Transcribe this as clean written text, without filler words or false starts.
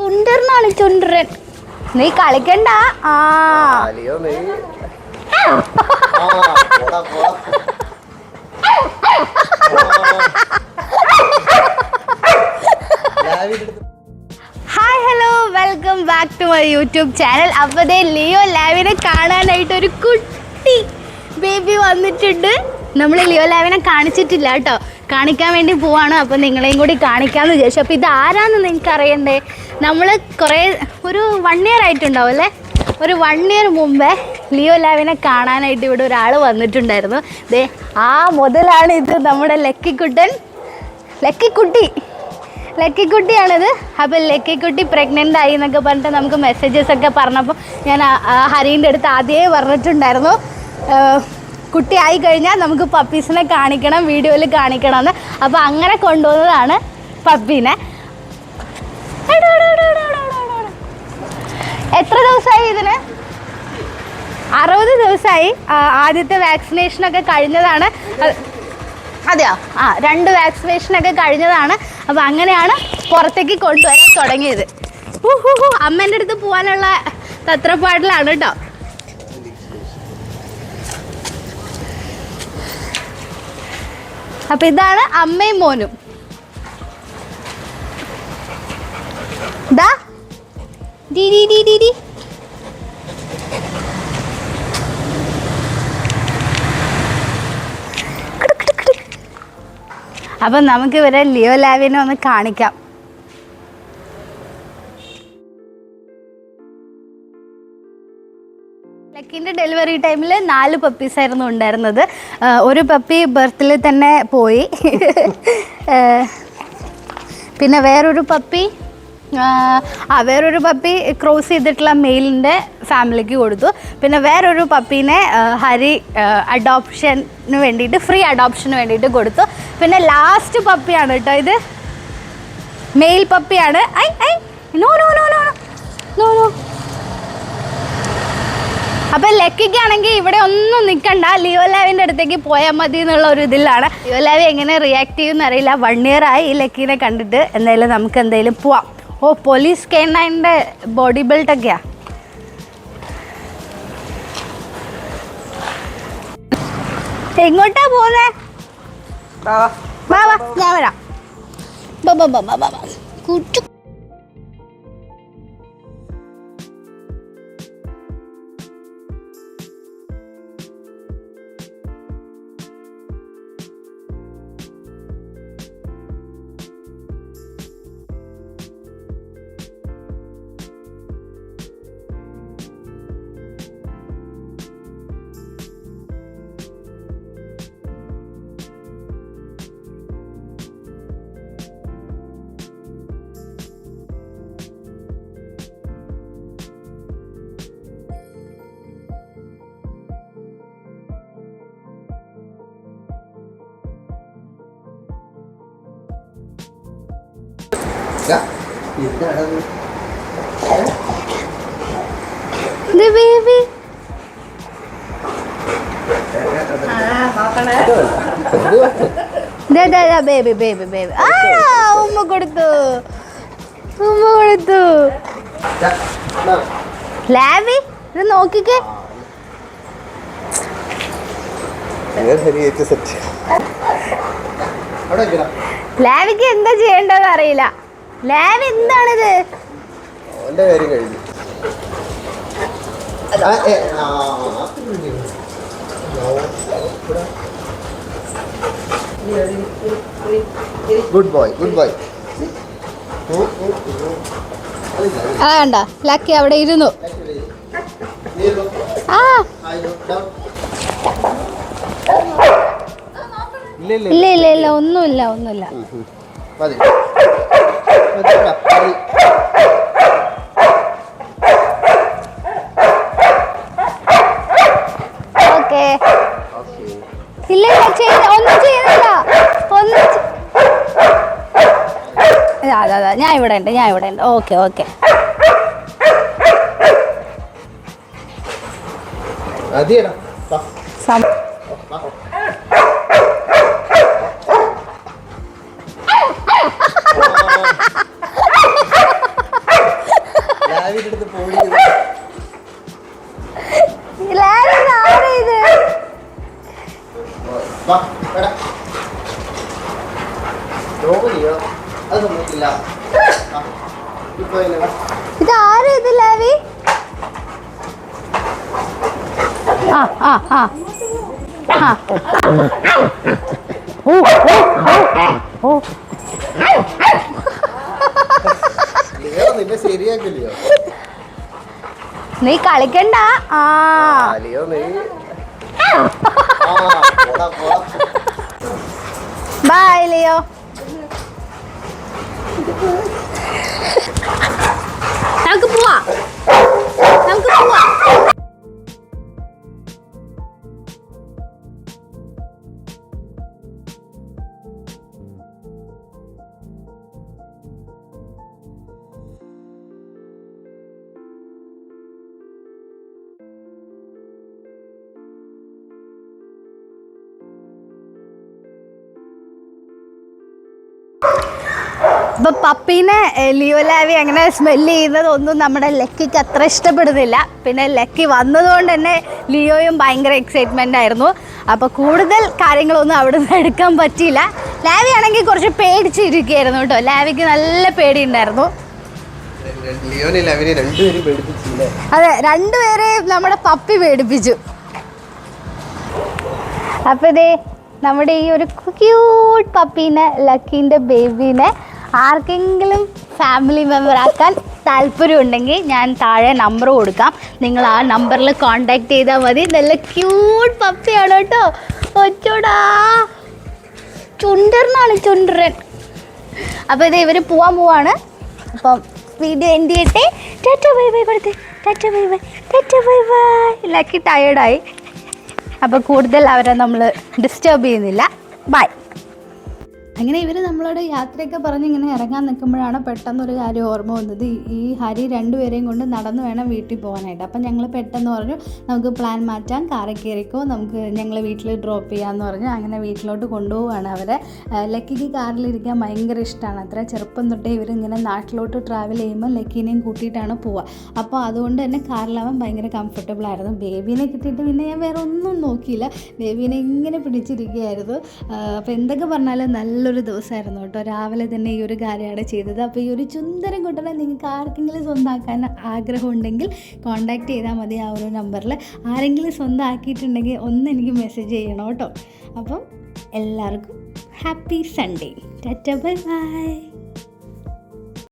ചുണ്ടറിനാണ് ചുണ്ടരൻ. നീ കളിക്കണ്ട. ആ hi hello welcome back to my YouTube channel. അപ്പോൾ ദേ ലിയോ ലാവിനെ കാണാനായിട്ട് ഒരു കുട്ടി ബേബി വന്നിട്ടുണ്ട്. നമ്മൾ ലിയോ ലാവിനെ കാണിച്ചിട്ടില്ല കേട്ടോ, കാണിക്കാൻ വേണ്ടി പോവാണ്. അപ്പോൾ നിങ്ങളെയും കൂടി കാണിക്കാമെന്ന് വിചാരിച്ചു. അപ്പോൾ ഇത് ആരാന്ന് നിങ്ങൾക്ക് അറിയണ്ടേ? നമ്മൾ ഒരു 1 year ആയിട്ടുണ്ടാവും അല്ലേ? ഒരു 1 year മുമ്പേ ലിയോ ലാവിനെ കാണാനായിട്ട് ഇവിടെ ഒരാൾ വന്നിട്ടുണ്ടായിരുന്നു. ദേ ആ മുതലാണ് ഇത്, നമ്മുടെ ലക്കിക്കുട്ടിയാണിത്. അപ്പോൾ ലക്കിക്കുട്ടി പ്രഗ്നൻ്റ് ആയി എന്നൊക്കെ പറഞ്ഞിട്ട് നമുക്ക് മെസ്സേജസ് ഒക്കെ പറഞ്ഞപ്പോൾ ഞാൻ ഹരീൻ്റെ അടുത്ത് ആദ്യമേ പറഞ്ഞിട്ടുണ്ടായിരുന്നു, കുട്ടി ആയി കഴിഞ്ഞാൽ നമുക്ക് പപ്പീസിനെ കാണിക്കണം, വീഡിയോയിൽ കാണിക്കണം എന്ന്. അപ്പോൾ അങ്ങനെ കൊണ്ടുവന്നതാണ് പപ്പീനെ. എത്ര ദിവസമായി ഇതിന്? 60 ദിവസമായി. ആദ്യത്തെ വാക്സിനേഷനൊക്കെ കഴിഞ്ഞതാണ്. അതെയോ? 2 വാക്സിനേഷനൊക്കെ കഴിഞ്ഞതാണ്. അപ്പോൾ അങ്ങനെയാണ് പുറത്തേക്ക് കൊണ്ടുവരാൻ തുടങ്ങിയത്. അമ്മേൻ്റെ അടുത്ത് പോകാനുള്ള തത്രപ്പാടിലാണ് കേട്ടോ. അപ്പം ഇതാണ് അമ്മയും മോനും. ദാ D D D D D. അപ്പം നമുക്ക് ഇവരെ ലിയോ ലാവിനെ ഒന്ന് കാണിക്കാം. ലക്കിൻ്റെ ഡെലിവറി ടൈമിൽ 4 പപ്പീസായിരുന്നു ഉണ്ടായിരുന്നത്. ഒരു പപ്പി ബർത്തിൽ തന്നെ പോയി. പിന്നെ വേറൊരു പപ്പി ക്രോസ് ചെയ്തിട്ടുള്ള മെയിലിൻ്റെ ഫാമിലിക്ക് കൊടുത്തു. പിന്നെ വേറൊരു പപ്പീനെ ഹരി അഡോപ്ഷന് വേണ്ടിയിട്ട്, ഫ്രീ അഡോപ്ഷന് വേണ്ടിയിട്ട് കൊടുത്തു. പിന്നെ ലാസ്റ്റ് പപ്പിയാണ് കേട്ടോ ഇത്, മെയിൽ പപ്പിയാണ്. No no no no no no. അപ്പം ലക്കിക്കാണെങ്കിൽ ഇവിടെ ഒന്നും നിൽക്കണ്ട, ലിയോ ലാവിൻ്റെ അടുത്തേക്ക് പോയാൽ മതി എന്നുള്ള ഒരു ഇതിലാണ്. ലിയോ ലാവി എങ്ങനെ റിയാക്ട് ചെയ്യുമെന്ന് അറിയില്ല. 1 year ആയി ഈ ലക്കീനെ കണ്ടിട്ട്. എന്തായാലും നമുക്ക് എന്തായാലും പോവാം. പോലീസ് K9ൻ്റെ ബോഡി ബിൽഡൊക്കെയാ. എങ്ങോട്ടാ പോന്നെ? വാ ഞാൻ വരാം. കുച്ചു the baby. baby. ഉമ്മ കൊടുത്തു. ലാവി ഇത് നോക്കിക്കേ. ലാവിക്ക് എന്താ ചെയ്യേണ്ടതെന്ന് അറിയില്ല. ലാവി എന്താണിത്? Good boy. കണ്ട ലക്കി അവിടെ ഇരുന്നു. ഇല്ല ഒന്നുമില്ല. ഓക്കെ ഇല്ല ഒന്നും ചെയ്യുന്നില്ല. ഞാൻ ഇവിടെ ഉണ്ട്. ഓക്കെ വാ, എടാ. ഡോഗ് ലിയോ, അത് സമ്മതിക്കില്ല. ആ, ഇപ്പൊ ഇല്ലേ, വാ. ഇതാരും ഇത് ലാവി ലിയോ നിന്നെ ശരിയാക്കില്ലയോ? നീ കളിക്കണ്ട. ലിയോ നീ പോടാ. Bye Leo. നമുക്ക് പോവാ. അപ്പോൾ പപ്പീനെ ലിയോ ലാവി അങ്ങനെ സ്മെല്ല് ചെയ്യുന്നതൊന്നും നമ്മുടെ ലക്കിക്ക് അത്ര ഇഷ്ടപ്പെടുന്നില്ല. പിന്നെ ലക്കി വന്നതുകൊണ്ട് തന്നെ ലിയോയും ഭയങ്കര എക്സൈറ്റ്മെൻ്റ് ആയിരുന്നു. അപ്പോൾ കൂടുതൽ കാര്യങ്ങളൊന്നും അവിടെ നിന്ന് എടുക്കാൻ പറ്റിയില്ല. ലാവി ആണെങ്കിൽ കുറച്ച് പേടിച്ചിരിക്കുകയായിരുന്നു കേട്ടോ. ലാവിക്ക് നല്ല പേടിയുണ്ടായിരുന്നു. അതെ, രണ്ടുപേരെയും നമ്മുടെ പപ്പി പേടിപ്പിച്ചു. അപ്പോൾ ഇതേ നമ്മുടെ ഈ ഒരു ക്യൂട്ട് പപ്പീനെ, ലക്കീൻ്റെ ബേബീനെ ആർക്കെങ്കിലും ഫാമിലി മെമ്പർ ആക്കാൻ താല്പര്യമുണ്ടെങ്കിൽ ഞാൻ താഴെ നമ്പർ കൊടുക്കാം. നിങ്ങൾ ആ നമ്പറിൽ കോൺടാക്ട് ചെയ്താൽ മതി. നല്ല ക്യൂട്ട് പപ്പിയാണ് കേട്ടോ. ഒച്ചോടാ, ചുണ്ടരൻ. അപ്പോൾ ഇത് ഇവർ പോവാണ്. അപ്പം വീഡിയോ എൻഡ് ചെയ്യട്ടെ. ടാറ്റ ബൈ ബൈ കൊടുത്തേ. Tata bye bye. ലക്കി ടയേർഡായി. അപ്പോൾ കൂടുതൽ അവരെ നമ്മൾ ഡിസ്റ്റർബ് ചെയ്യുന്നില്ല. ബൈ. അങ്ങനെ ഇവർ നമ്മളോട് യാത്രയൊക്കെ പറഞ്ഞ് ഇങ്ങനെ ഇറങ്ങാൻ നിൽക്കുമ്പോഴാണ് പെട്ടെന്നൊരു കാര്യം ഓർമ്മ വന്നത്. ഈ ഹരി രണ്ടുപേരെയും കൊണ്ട് നടന്ന് വേണം വീട്ടിൽ പോകാനായിട്ട്. അപ്പം ഞങ്ങൾ പെട്ടെന്ന് പറഞ്ഞു നമുക്ക് പ്ലാൻ മാറ്റാം, കാറിൽ കയറിക്കോ, നമുക്ക് ഞങ്ങൾ വീട്ടിൽ ഡ്രോപ്പ് ചെയ്യാമെന്ന് പറഞ്ഞു. അങ്ങനെ വീട്ടിലോട്ട് കൊണ്ടുപോവുകയാണ് അവരെ. ലക്കിക്ക് കാറിലിരിക്കാൻ ഭയങ്കര ഇഷ്ടമാണ് അത്ര. ചെറുപ്പം തൊട്ടേ ഇവരിങ്ങനെ നാട്ടിലോട്ട് ട്രാവൽ ചെയ്യുമ്പോൾ ലക്കീനെയും കൂട്ടിയിട്ടാണ് പോവുക. അപ്പോൾ അതുകൊണ്ട് തന്നെ കാറിലാവാൻ ഭയങ്കര കംഫർട്ടബിൾ ആയിരുന്നു. ബേബീനെ കിട്ടിയിട്ട് പിന്നെ ഞാൻ വേറെ ഒന്നും നോക്കിയില്ല. ബേബീനെ ഇങ്ങനെ പിടിച്ചിരിക്കുകയായിരുന്നു. അപ്പോൾ എന്തൊക്കെ പറഞ്ഞാലും നല്ലൊരു ദിവസമായിരുന്നു കേട്ടോ. രാവിലെ തന്നെ ഈ ഒരു കാര്യമാണ് ചെയ്തത്. അപ്പോൾ ഈ ഒരു ചുന്ദരം കുട്ടനെ നിങ്ങൾക്ക് ആർക്കെങ്കിലും സ്വന്തമാക്കാൻ ആഗ്രഹമുണ്ടെങ്കിൽ കോൺടാക്ട് ചെയ്താൽ മതി ആ ഒരു നമ്പറിൽ. ആരെങ്കിലും സ്വന്തമാക്കിയിട്ടുണ്ടെങ്കിൽ ഒന്ന് എനിക്ക് മെസ്സേജ് ചെയ്യണം കേട്ടോ. അപ്പം എല്ലാവർക്കും happy Sunday. Tata bye bye.